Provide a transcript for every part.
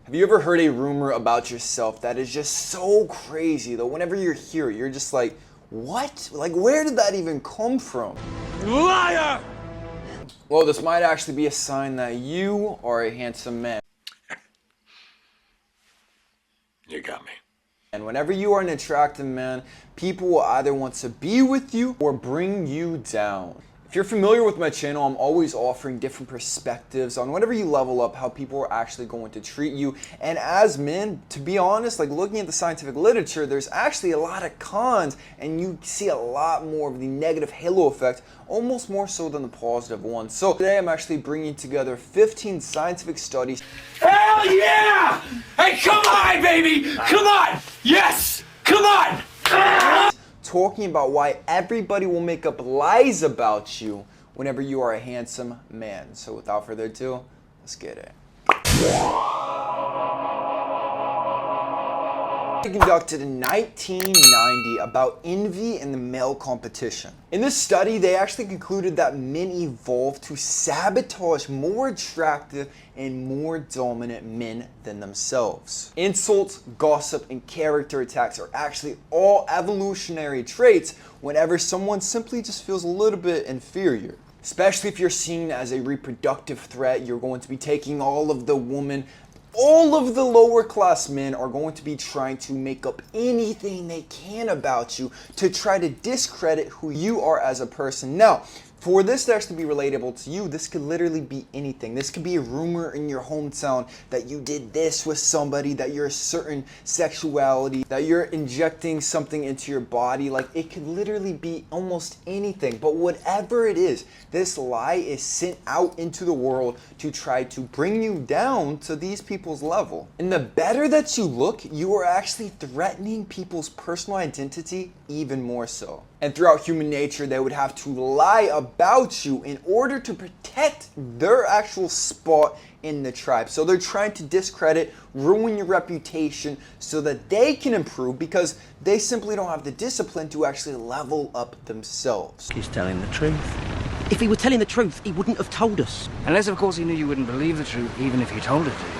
Have you ever heard a rumor about yourself that is just so crazy that whenever you hear it, you're just like, what? Like, where did that even come from? Liar! Well, this might actually be a sign that you are a handsome man. You got me. And whenever you are an attractive man, people will either want to be with you or bring you down. If you're familiar with my channel, I'm always offering different perspectives on whenever you level up, how people are actually going to treat you. And as men, to be honest, like looking at the scientific literature, there's actually a lot of cons, and you see a lot more of the negative halo effect, almost more so than the positive one. So today I'm actually bringing together 15 scientific studies. Hell yeah! Hey, come on, baby! Come on! Yes! Come on! Talking about why everybody will make up lies about you whenever you are a handsome man. So without further ado, let's get it. Conducted in 1990 about envy in the male competition. In this study, they actually concluded that men evolved to sabotage more attractive and more dominant men than themselves. Insults, gossip, and character attacks are actually all evolutionary traits whenever someone simply just feels a little bit inferior. Especially if you're seen as a reproductive threat, you're going to be taking all of the women. All of the lower class men are going to be trying to make up anything they can about you to try to discredit who you are as a person. Now, for this to actually be relatable to you, this could literally be anything. This could be a rumor in your hometown that you did this with somebody, that you're a certain sexuality, that you're injecting something into your body. Like, it could literally be almost anything. But whatever it is, this lie is sent out into the world to try to bring you down to these people's level. And the better that you look, you are actually threatening people's personal identity even more so. And throughout human nature, they would have to lie about you in order to protect their actual spot in the tribe. So they're trying to discredit, ruin your reputation so that they can improve, because they simply don't have the discipline to actually level up themselves. He's telling the truth. If he were telling the truth, he wouldn't have told us. Unless, of course, he knew you wouldn't believe the truth, even if he told it to you.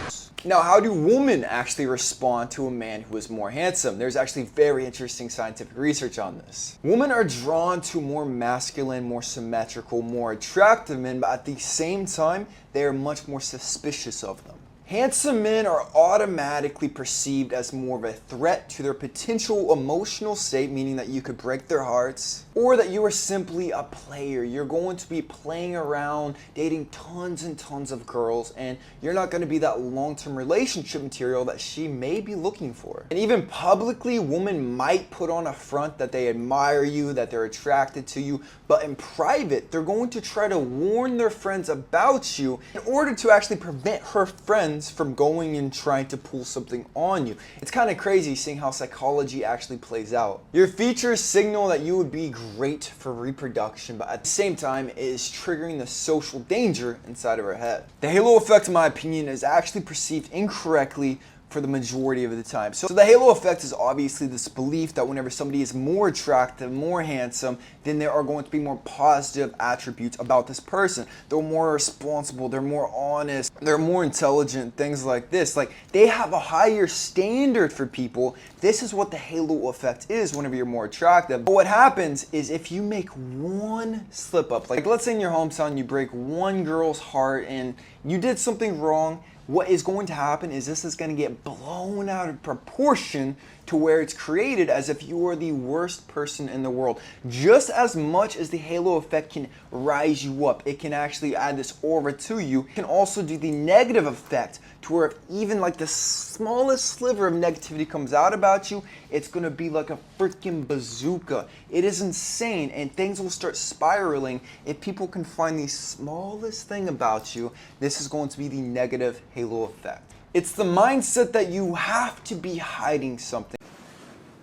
Now, how do women actually respond to a man who is more handsome? There's actually very interesting scientific research on this. Women are drawn to more masculine, more symmetrical, more attractive men, but at the same time, they are much more suspicious of them. Handsome men are automatically perceived as more of a threat to their potential emotional state, meaning that you could break their hearts, or that you are simply a player. You're going to be playing around, dating tons and tons of girls, and you're not going to be that long-term relationship material that she may be looking for. And even publicly, women might put on a front that they admire you, that they're attracted to you, but in private, they're going to try to warn their friends about you in order to actually prevent her friends from going and trying to pull something on you. It's kind of crazy seeing how psychology actually plays out. Your features signal that you would be great for reproduction, but at the same time, it is triggering the social danger inside of her head. The halo effect, in my opinion, is actually perceived incorrectly for the majority of the time. So the halo effect is obviously this belief that whenever somebody is more attractive, more handsome, then there are going to be more positive attributes about this person. They're more responsible, they're more honest, they're more intelligent, things like this. Like, they have a higher standard for people. This is what the halo effect is whenever you're more attractive. But what happens is if you make one slip up, like let's say in your hometown you break one girl's heart and you did something wrong, what is going to happen is this is going to get blown out of proportion to where it's created as if you are the worst person in the world. Just as much as the halo effect can rise you up, it can actually add this aura to you. It can also do the negative effect to where if even like the smallest sliver of negativity comes out about you, it's going to be like a freaking bazooka. It is insane, and things will start spiraling if people can find the smallest thing about you. This is going to be the negative halo effect. It's the mindset that you have to be hiding something.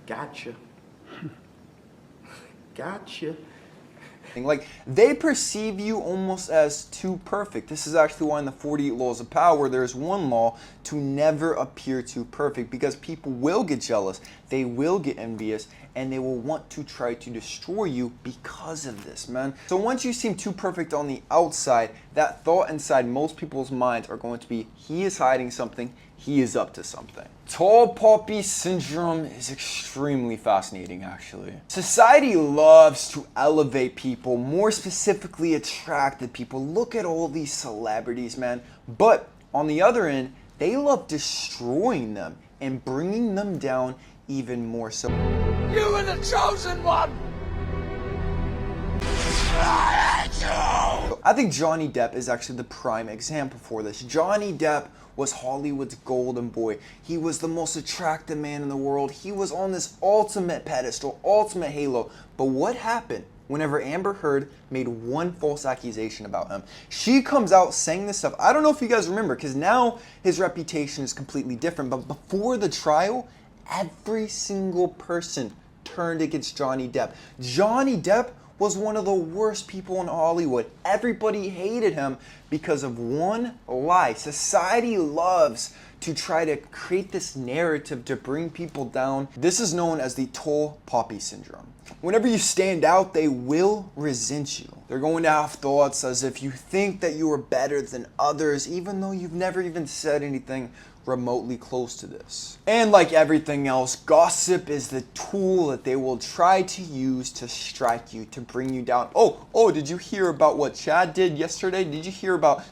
Gotcha. Gotcha. Like, they perceive you almost as too perfect. This is actually why in the 48 laws of power, there's one law to never appear too perfect, because people will get jealous, they will get envious, and they will want to try to destroy you because of this, man. So once you seem too perfect on the outside, that thought inside most people's minds are going to be, he is hiding something, he is up to something. Tall poppy syndrome is extremely fascinating, actually. Society loves to elevate people, more specifically attractive people. Look at all these celebrities, man. But on the other end, they love destroying them and bringing them down even more so. You were the chosen one! I think Johnny Depp is actually the prime example for this. Johnny Depp was Hollywood's golden boy. He was the most attractive man in the world. He was on this ultimate pedestal, ultimate halo. But what happened whenever Amber Heard made one false accusation about him? She comes out saying this stuff. I don't know if you guys remember, because now his reputation is completely different. But before the trial, every single person turned against Johnny Depp. Johnny Depp was one of the worst people in Hollywood. Everybody hated him because of one lie. Society loves to try to create this narrative to bring people down. This is known as the tall poppy syndrome. Whenever you stand out, they will resent you. They're going to have thoughts as if you think that you are better than others, even though you've never even said anything remotely close to this. And like everything else, gossip is the tool that they will try to use to strike you, to bring you down. Oh, did you hear about what Chad did yesterday? Did you hear about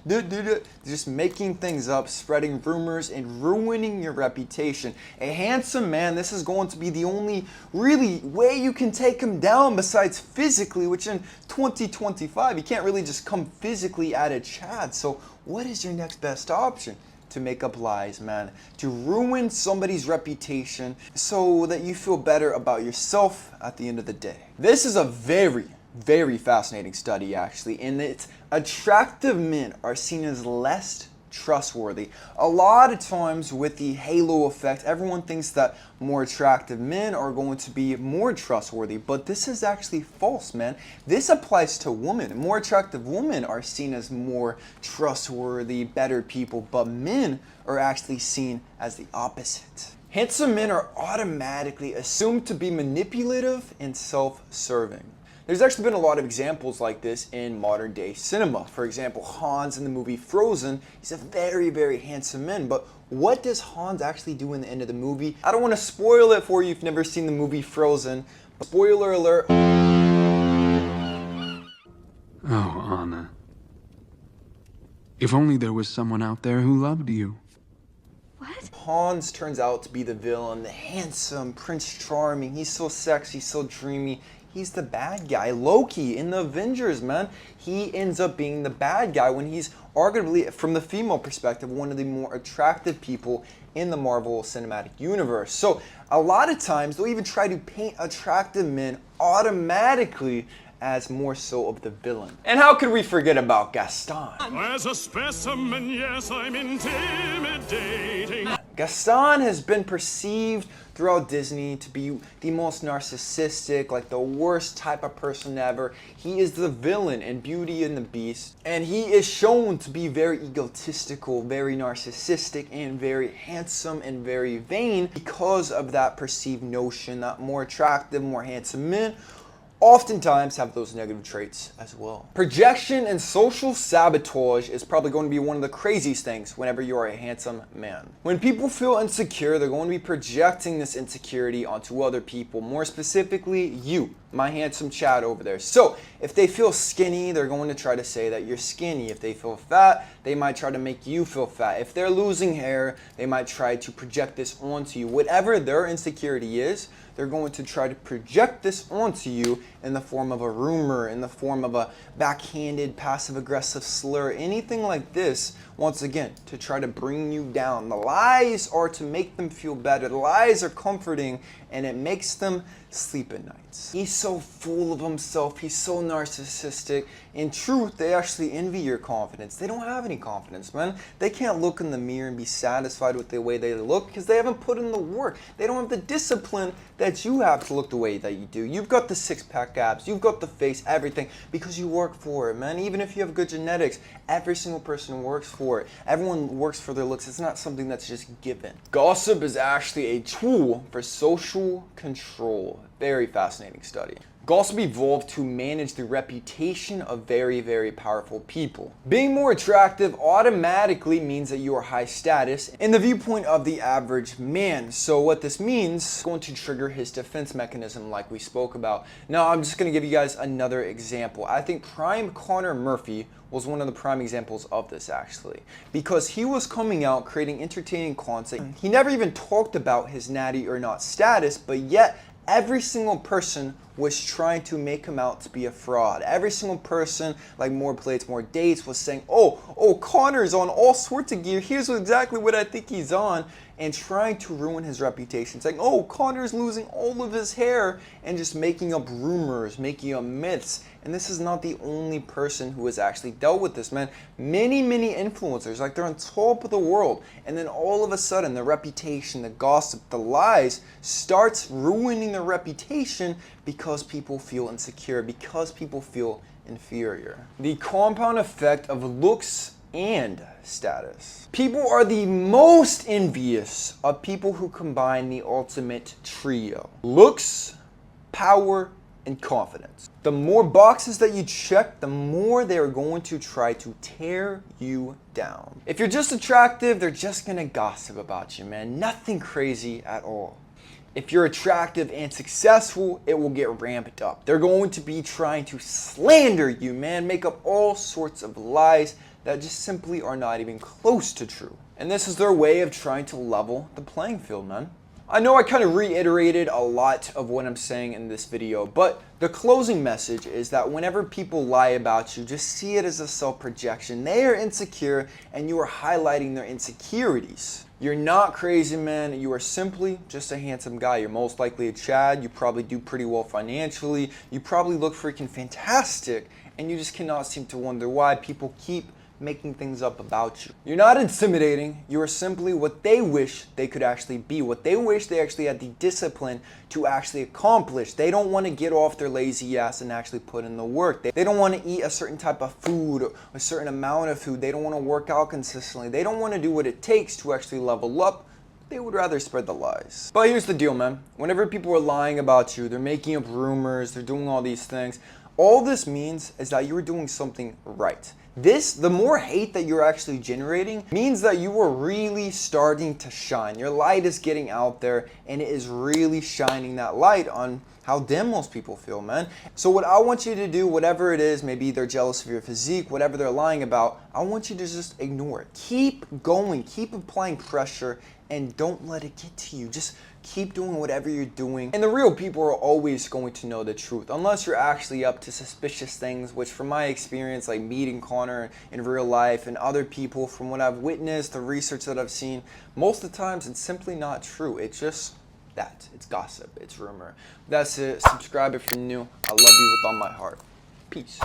just making things up, spreading rumors and ruining your reputation. A handsome man, this is going to be the only really way you can take him down besides physically, which in 2025, you can't really just come physically at a Chad. So what is your next best option? To make up lies, man, to ruin somebody's reputation so that you feel better about yourself at the end of the day. This is a very, very fascinating study, actually, in that attractive men are seen as less trustworthy. A lot of times with the halo effect, everyone thinks that more attractive men are going to be more trustworthy, but this is actually false, man. This applies to women. More attractive women are seen as more trustworthy, better people, but men are actually seen as the opposite. Handsome men are automatically assumed to be manipulative and self-serving. There's actually been a lot of examples like this in modern day cinema. For example, Hans in the movie Frozen, he's a very, very handsome man, but what does Hans actually do in the end of the movie? I don't want to spoil it for you if you've never seen the movie Frozen. Spoiler alert. Oh, Anna. If only there was someone out there who loved you. What? Hans turns out to be the villain, the handsome Prince Charming. He's so sexy, so dreamy. He's the bad guy. Loki in the Avengers, man. He ends up being the bad guy when he's arguably, from the female perspective, one of the more attractive people in the Marvel Cinematic Universe. So a lot of times they'll even try to paint attractive men automatically as more so of the villain. And how could we forget about Gaston? As a specimen, yes, I'm intimidating. Gaston has been perceived throughout Disney to be the most narcissistic, like the worst type of person ever. He is the villain in Beauty and the Beast, and he is shown to be very egotistical, very narcissistic, and very handsome and very vain because of that perceived notion that more attractive, more handsome men oftentimes have those negative traits as well. Projection and social sabotage is probably going to be one of the craziest things whenever you are a handsome man. When people feel insecure, they're going to be projecting this insecurity onto other people, more specifically you, my handsome Chad over there. So if they feel skinny, they're going to try to say that you're skinny. If they feel fat, they might try to make you feel fat. If they're losing hair, they might try to project this onto you. Whatever their insecurity is, they're going to try to project this onto you in the form of a rumor, in the form of a backhanded, passive-aggressive slur, anything like this, once again, to try to bring you down. The lies are to make them feel better. The lies are comforting, and it makes them sleep at nights. He's so full of himself. He's so narcissistic. In truth, they actually envy your confidence. They don't have any confidence, man. They can't look in the mirror and be satisfied with the way they look because they haven't put in the work. They don't have the discipline that you have to look the way that you do. You've got the six-pack abs. You've got the face, everything, because you work for it, man. Even if you have good genetics, every single person works for it. Everyone works for their looks. It's not something that's just given. Gossip is actually a tool for social control. Very fascinating study. Gossip evolved to manage the reputation of very, very powerful people. Being more attractive automatically means that you are high status in the viewpoint of the average man. So what this means is going to trigger his defense mechanism like we spoke about. Now I'm just going to give you guys another example. I think prime Connor Murphy was one of the prime examples of this actually, because he was coming out creating entertaining content. He never even talked about his natty or not status, but yet every single person was trying to make him out to be a fraud. Every single person, like More Plates, More Dates, was saying, oh, Connor's on all sorts of gear. Here's exactly what I think he's on, and trying to ruin his reputation. Saying, oh, Connor's losing all of his hair, and just making up rumors, making up myths. And this is not the only person who has actually dealt with this, man. Many influencers, like they're on top of the world, and then all of a sudden the reputation, the gossip, the lies starts ruining their reputation because people feel insecure, because people feel inferior. The compound effect of looks and status. People are the most envious of people who combine the ultimate trio: looks, power, and confidence. The more boxes that you check, the more they're going to try to tear you down. If you're just attractive, they're just gonna gossip about you, man. Nothing crazy at all. If you're attractive and successful, it will get ramped up. They're going to be trying to slander you, man, make up all sorts of lies that just simply are not even close to true. And this is their way of trying to level the playing field, man. I know I kind of reiterated a lot of what I'm saying in this video, but the closing message is that whenever people lie about you, just see it as a self-projection. They are insecure and you are highlighting their insecurities. You're not crazy, man. You are simply just a handsome guy. You're most likely a Chad. You probably do pretty well financially. You probably look freaking fantastic, and you just cannot seem to wonder why people keep making things up about you. You're not intimidating. You are simply what they wish they could actually be, what they wish they actually had the discipline to actually accomplish. They don't want to get off their lazy ass and actually put in the work. They don't want to eat a certain type of food or a certain amount of food. They don't want to work out consistently. They don't want to do what it takes to actually level up. They would rather spread the lies. But here's the deal, man. Whenever people are lying about you, they're making up rumors, they're doing all these things, all this means is that you're doing something right. The more hate that you're actually generating means that you are really starting to shine. Your light is getting out there and it is really shining that light on how dim most people feel, man. So what I want you to do, whatever it is, maybe they're jealous of your physique, whatever they're lying about, I want you to just ignore it. Keep going, keep applying pressure, and don't let it get to you. Just keep doing whatever you're doing. And the real people are always going to know the truth, unless you're actually up to suspicious things, which from my experience, like meeting Connor in real life and other people, from what I've witnessed, the research that I've seen, most of the times it's simply not true. It's just that. It's gossip. It's rumor. That's it. Subscribe if you're new. I love you with all my heart. Peace.